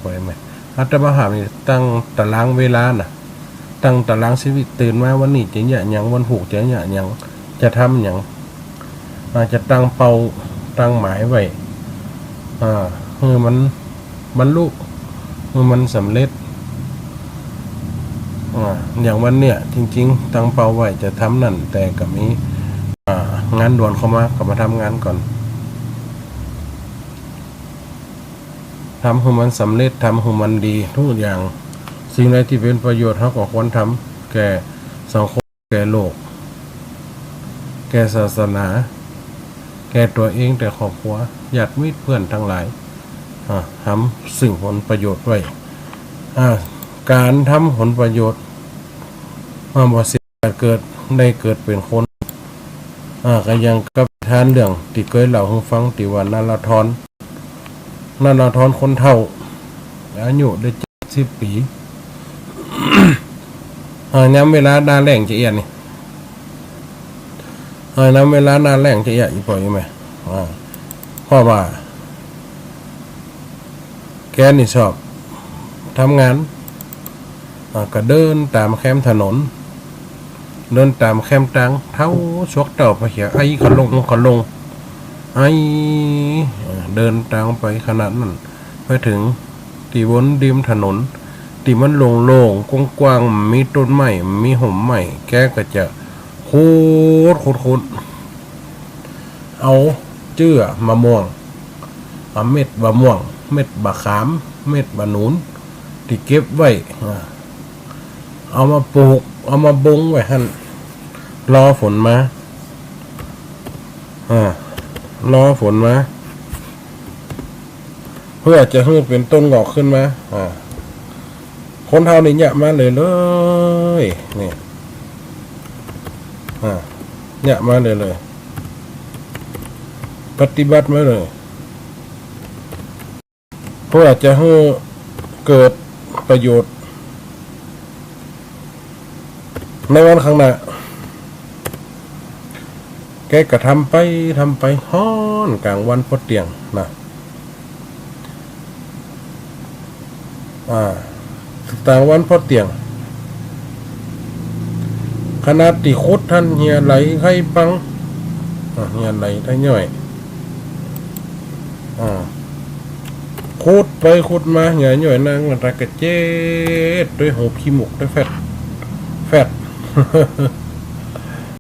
ไปไหมอาตมาหานี่ตั้งตารางเวลาน่ะตั้งตารางชีวิตตื่นมาวันนี้จะเนี่ยอย่างวันผูกจะเนี่ยอย่างจะทำอย่างอาจจะตั้งเป้าตั้งหมายไว้มันบรรลุมันสำเร็จอย่างวันเนี่ยจริงๆตั้งเป้าไว้จะทำนั่นแต่กับนี้งานด่วนเข้ามาก็มาทำงานก่อนทำให้มันสำเร็จทำให้มันดีทุกอย่างสิ่งใดที่เป็นประโยชน์เขาก็ควรทำแก่สังคมแก่โลกแก่ศาสนาแก่ตัวเองแต่ครอบครัวญาติมิตรเพื่อนทั้งหลายทำสิ่งผลประโยชน์ไว้การทำผลประโยชน์บ่สิเกิดได้เกิดเป็นคนก็ยังกับทานเรื่องที่เคยเล่าให้ฟังที่ว่านาราธรคนเฒ่าอายุได้70 ปีย้ำเวลาหน้าแรงจะเอียดนี่ย้ำเวลาหน้าแรงจะเอียดอีกปล่อยไหมเพราะว่าแกนี่ชอบทำงานก็เดินตามแคมถนนเดินตามแคมตังเท้าชกเต่าไปเขียไอ้ขลงไอ้เดินตามไปขนาดนั้นไปถึงตีวนริมถนนตีมันโล่งๆกว้างๆมีต้นไม้มีห่มไม้แกก็จะโคตรเอาเจื้อมะม่วงเม็ดบะม่วงเม็ดบะขามเม็ดบะหนุนที่เก็บไว้เอามาปลูกเอามาบงไว้หั่นรอฝนมารอฝนมาเพื่อจะให้เป็นต้นงอกขึ้นมาคนเท่านี้เนี่ยมาเลยนี่เนี่ยมาเลยปฏิบัติมาเลยเพื่อจะให้เกิดประโยชน์ในวันข้างหน้าแกก็ทำไปฮ้อนกลางวันพอเตียงนะกลางวันพอเตียงขนาดที่คุดท่านเหียไหลไข่ปังเหียไหลได้ย่อยคุดไปคุดมาเหียย่อยนางมันตะกะเจ็ดด้วยหูขี้หมกด้วยแฟด